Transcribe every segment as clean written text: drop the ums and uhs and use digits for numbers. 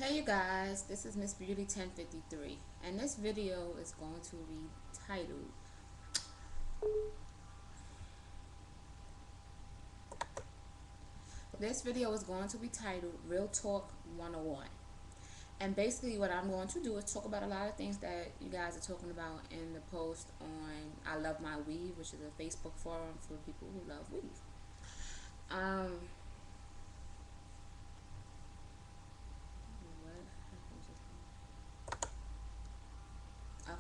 Hey you guys, this is Miss Beauty 1053 and this video is going to be titled Real Talk 101. And basically what I'm going to do is talk about a lot of things that you guys are talking about in the post on I Love My Weave, which is a Facebook forum for people who love weave. Um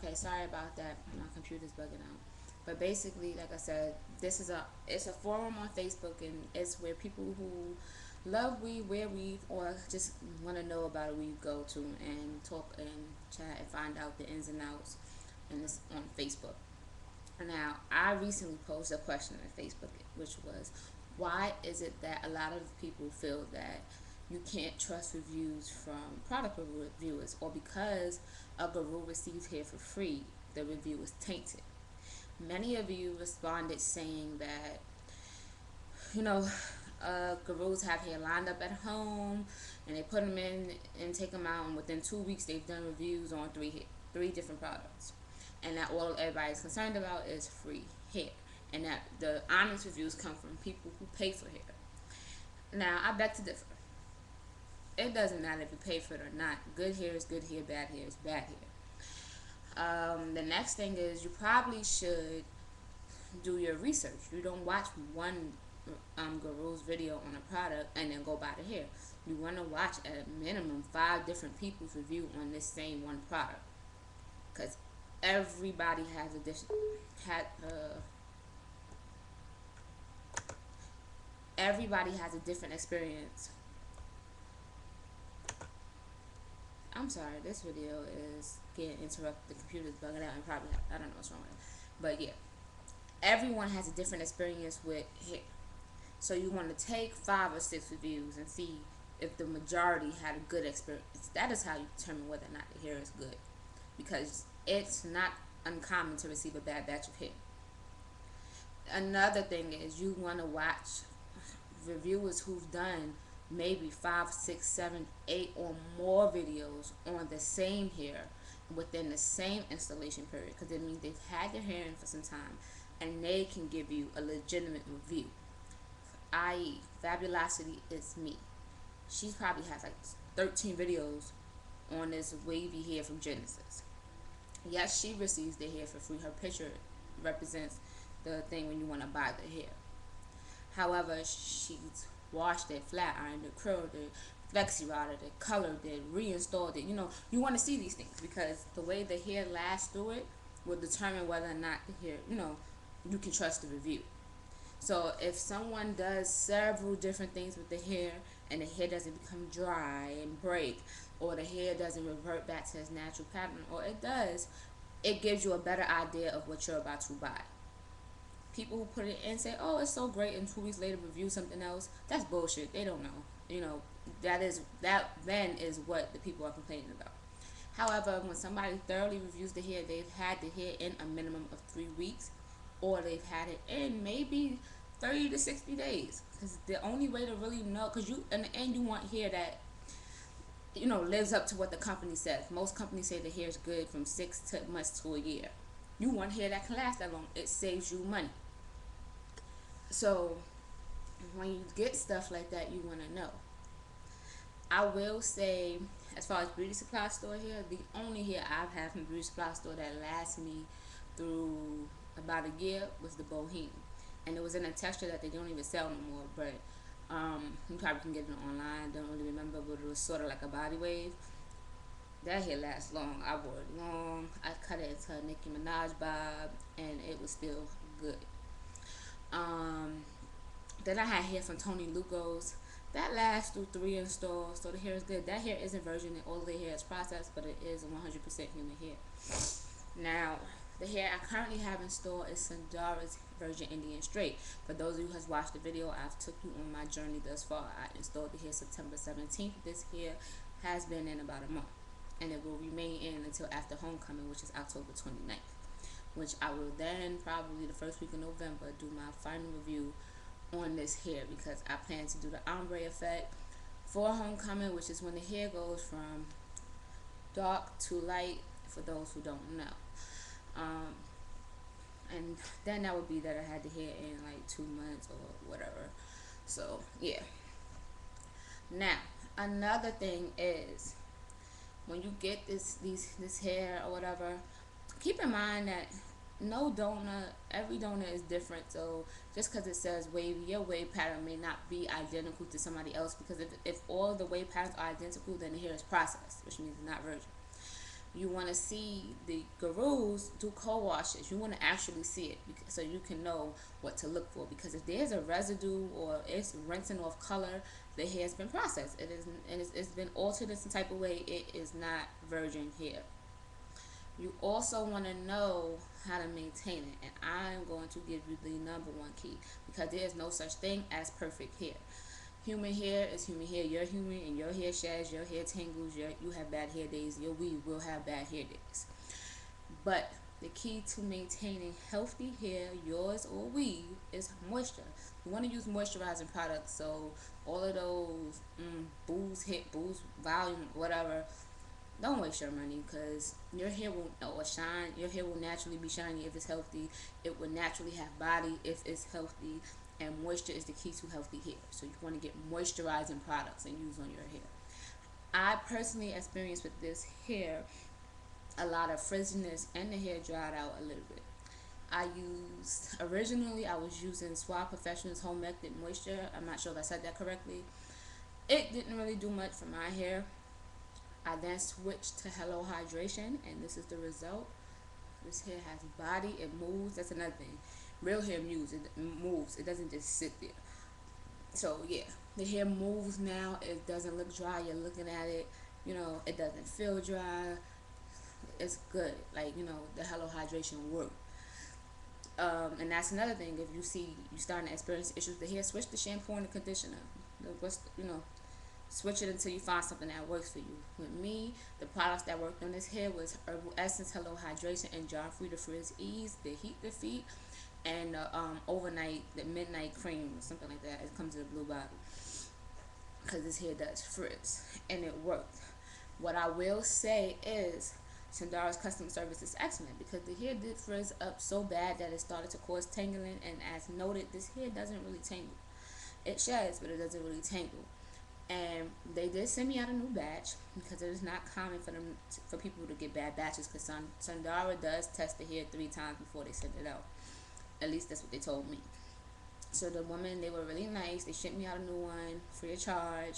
Okay, sorry about that. My computer's bugging out. But basically, like I said, it's a forum on Facebook, and it's where people who love weed, wear weed, or just want to know about a weed go to and talk and chat and find out the ins and outs. And it's on Facebook. Now, I recently posed a question on Facebook, which was, why is it that a lot of people feel that you can't trust reviews from product reviewers, or because a guru received hair for free, the review was tainted? Many of you responded saying that, you know, gurus have hair lined up at home and they put them in and take them out, and within 2 weeks they've done reviews on three different products, and that all everybody's concerned about is free hair, and that the honest reviews come from people who pay for hair. Now, I beg to differ. It doesn't matter if you pay for it or not. Good hair is good hair, bad hair is bad hair. The next thing is, you probably should do your research. You don't watch one guru's video on a product and then go buy the hair. You want to watch at a minimum 5 different people's review on this same one product, because everybody has a everybody has a different experience. I'm sorry, this video is getting interrupted. The computer's bugging out and probably I don't know what's wrong with it. But yeah, everyone has a different experience with hair. So you want to take 5 or 6 reviews and see if the majority had a good experience. That is how you determine whether or not the hair is good, because it's not uncommon to receive a bad batch of hair. Another thing is, you want to watch reviewers who've done maybe 5, 6, 7, 8 or more videos on the same hair within the same installation period, because it means they've had their hair in for some time and they can give you a legitimate review. I.e., Fabulosity is me. She probably has like 13 videos on this wavy hair from Genesis. Yes, she receives the hair for free. Her picture represents the thing when you want to buy the hair. However, she's washed it, flat ironed it, curled it, flexi rotted it, colored it, reinstalled it. You want to see these things, because the way the hair lasts through it will determine whether or not the hair, you can trust the review. So if someone does several different things with the hair and the hair doesn't become dry and break, or the hair doesn't revert back to its natural pattern, or it does, it gives you a better idea of what you're about to buy. People who put it in say, oh, it's so great, and 2 weeks later review something else. That's bullshit. They don't know. That then is what the people are complaining about. However, when somebody thoroughly reviews the hair, they've had the hair in a minimum of 3 weeks, or they've had it in maybe 30 to 60 days. Because the only way to really know, because you in the end you want hair that lives up to what the company says. Most companies say the hair is good from 6 months to a year. You want hair that can last that long. It saves you money. So when you get stuff like that, you want to know. I will say, as far as beauty supply store hair, the only hair I've had from beauty supply store that lasts me through about a year was the Bohemian, and it was in a texture that they don't even sell no more. But you probably can get it online. Don't really remember, but it was sort of like a body wave. That hair lasts long. I wore it long. I cut it into a Nicki Minaj bob, and it was still good. Then I had hair from Tony Lucas. That lasts through 3 installs, so the hair is good. That hair isn't virgin, and all the hair is processed, but it is 100% human hair. Now, the hair I currently have installed is Sandara's Virgin Indian Straight. For those of you who has watched the video, I've took you on my journey thus far. I installed the hair September 17th. This hair has been in about a month, and it will remain in until after homecoming, which is October 29th, which I will then, probably the first week of November, do my final review on this hair, because I plan to do the ombre effect for homecoming, which is when the hair goes from dark to light, for those who don't know. Um, and then that would be that I had the hair in like 2 months or whatever. So yeah. Now another thing is when you get this hair or whatever, keep in mind that no donor, every donor is different. So just because it says wavy, your wave pattern may not be identical to somebody else, because if all the wave patterns are identical, then the hair is processed, which means it's not virgin. You want to see the gurus do co-washes. You want to actually see it, so you can know what to look for. Because if there's a residue or it's rinsing off color, the hair has been processed. It is, and it's been altered in some type of way. It is not virgin hair. You also want to know how to maintain it, and I'm going to give you the number one key, because there is no such thing as perfect hair. Human hair is human hair. You're human, and your hair sheds, your hair tangles, you have bad hair days, your weave will have bad hair days. But the key to maintaining healthy hair, yours or weave, is moisture. You want to use moisturizing products, so all of those boost volume, whatever, don't waste your money, because your hair will shine. Your hair will naturally be shiny if it's healthy. It will naturally have body if it's healthy. And moisture is the key to healthy hair. So you want to get moisturizing products and use on your hair. I personally experienced with this hair a lot of frizziness, and the hair dried out a little bit. Originally I was using Suave Professional's Home Method Moisture. I'm not sure if I said that correctly. It didn't really do much for my hair. I then switched to Hello Hydration, and this is the result. This hair has body, it moves. That's another thing. Real hair moves. It moves. It doesn't just sit there. So yeah, the hair moves now. It doesn't look dry. You're looking at it. It doesn't feel dry. It's good. Like, the Hello Hydration work. And that's another thing. If you see you starting to experience issues with the hair, switch the shampoo and the conditioner. Switch it until you find something that works for you. With me, the products that worked on this hair was Herbal Essence, Hello Hydration, and Jar Free to Frizz Ease, the Heat Defeat, and overnight, the Midnight Cream, or something like that. It comes in a blue bottle, because this hair does frizz, and it worked. What I will say is Sandara's customer service is excellent, because the hair did frizz up so bad that it started to cause tangling, and as noted, this hair doesn't really tangle. It sheds, but it doesn't really tangle. And they did send me out a new batch, because it is not common for people to get bad batches, because Sandara does test the hair 3 times before they send it out. At least that's what they told me. So the women, they were really nice. They shipped me out a new one free of charge.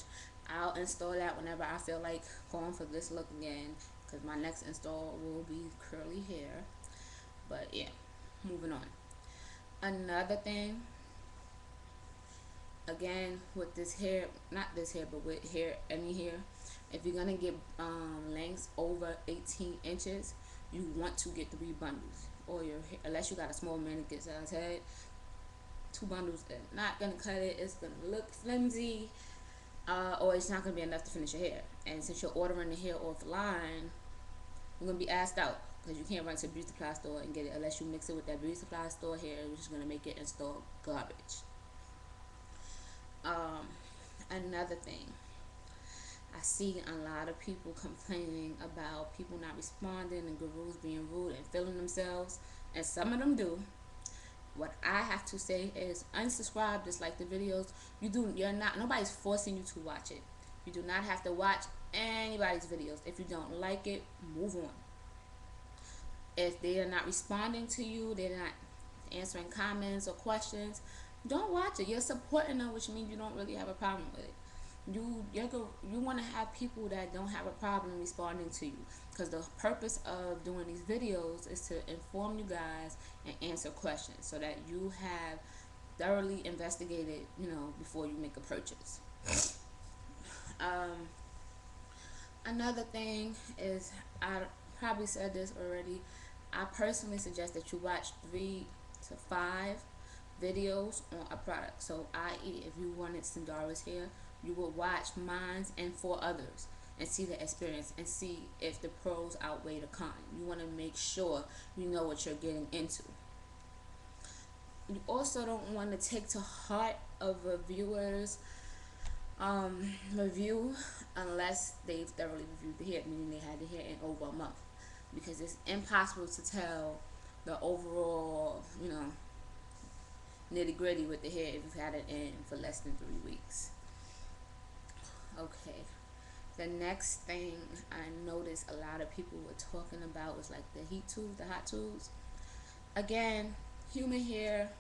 I'll install that whenever I feel like going for this look again, because my next install will be curly hair. But yeah, moving on. Another thing, again, with this hair, not this hair, but with hair, any hair, if you're gonna get lengths over 18 inches, you want to get 3 bundles, or your hair, unless you got a small mannequin size head. 2 bundles is not gonna cut it. It's gonna look flimsy, or it's not gonna be enough to finish your hair. And since you're ordering the hair offline, you're gonna be asked out, because you can't run to the beauty supply store and get it unless you mix it with that beauty supply store hair, which is gonna make it install garbage. Another thing, I see a lot of people complaining about people not responding and gurus being rude and feeling themselves, and some of them do. What I have to say is unsubscribe, dislike the videos. Nobody's forcing you to watch it. You do not have to watch anybody's videos. If you don't like it, move on. If they are not responding to you, they're not answering comments or questions, don't watch it. You're supporting them, which means you don't really have a problem with it. You want to have people that don't have a problem responding to you, because the purpose of doing these videos is to inform you guys and answer questions, so that you have thoroughly investigated, before you make a purchase. Another thing is, I probably said this already, I personally suggest that you watch 3 to 5 videos on a product. So i.e., if you wanted Sandara's hair, you would watch mine and 4 others and see the experience and see if the pros outweigh the cons. You want to make sure you know what you're getting into. You also don't want to take to heart of reviewers Review unless they've thoroughly reviewed the hair, meaning they had the hair in over a month, because it's impossible to tell the overall, nitty gritty with the hair if you've had it in for less than 3 weeks. Okay. The next thing I noticed a lot of people were talking about was like the heat tools, the hot tools. Again, human hair,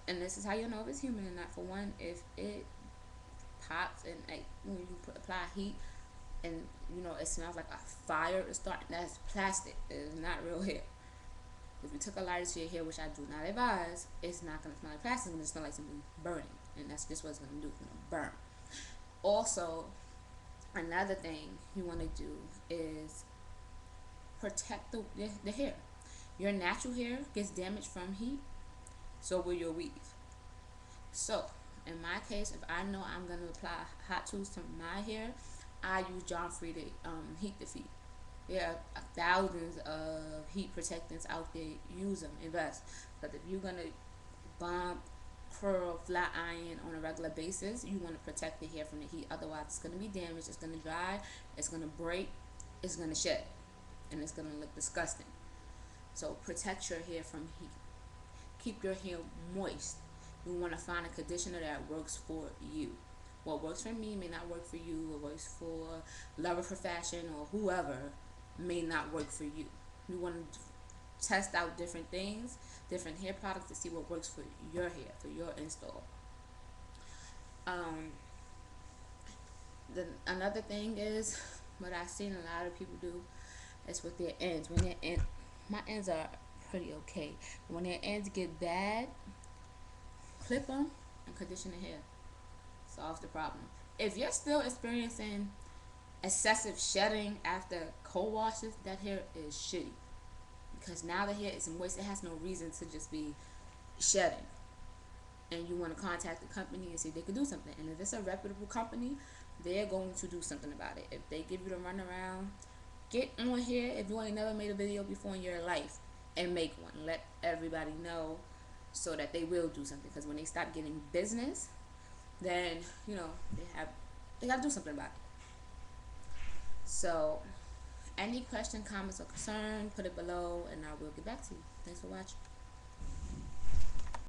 and this is how you know if it's human or not. For one, if it pops and like when you apply heat and it smells like a fire is starting, that's plastic. It's not real hair. If you took a lighter to your hair, which I do not advise, it's not gonna smell like plastic. It's gonna smell like something burning, and that's just what it's gonna do. It's gonna burn. Also, another thing you want to do is protect the hair. Your natural hair gets damaged from heat, so will your weave. So, in my case, if I know I'm going to apply hot tools to my hair, I use John Frieda heat defeat. There are thousands of heat protectants out there. Use them, invest. But if you're going to bump, curl, flat iron on a regular basis, you want to protect the hair from the heat. Otherwise, it's going to be damaged, it's going to dry, it's going to break, it's going to shed, and it's going to look disgusting. So protect your hair from heat. Keep your hair moist. You want to find a conditioner that works for you. What works for me may not work for you. What works for Lover for Fashion or whoever may not work for you. You want to test out different things, different hair products to see what works for your hair, for your install. Another thing is what I've seen a lot of people do is with their ends. When their ends, my ends are pretty okay. When their ends get bad, clip them and condition the hair. Solves the problem. If you're still experiencing excessive shedding after cold washes, that hair is shitty. Because now the hair is moist, it has no reason to just be shedding. And you want to contact the company and see if they can do something. And if it's a reputable company, they're going to do something about it. If they give you the runaround, get on here. If you ain't never made a video before in your life, and make one. Let everybody know so that they will do something. Because when they stop getting business, then they got to do something about it. So, any question, comments, or concern, put it below, and I will get back to you. Thanks for watching.